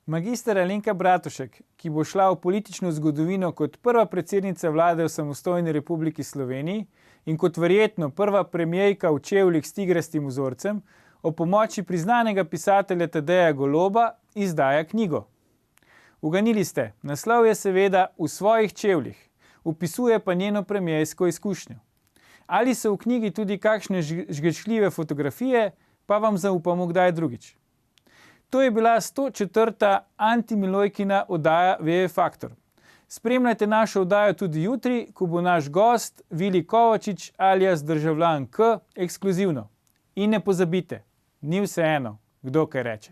Magister Alenka Bratušek, ki bo šla v politično zgodovino kot prva predsednica vlade v samostojni Republiki Sloveniji in kot verjetno prva premierka v čevljih s tigrastim vzorcem, o pomoči priznanega pisatelja Tadeja Goloba izdaja knjigo. Uganili ste, naslov je seveda V svojih čevljih, opisuje pa njeno premiersko izkušnjo. Ali so v knjigi tudi kakšne žgečljive fotografije, pa vam zaupamo kdaj drugič. To je bila 104. anti-Milojkina oddaja VV Faktor. Spremljajte našo oddajo tudi jutri, ko bo naš gost Vili Kovačič alias Državljan K ekskluzivno. In ne pozabite, ni vseeno, kdo kaj reče.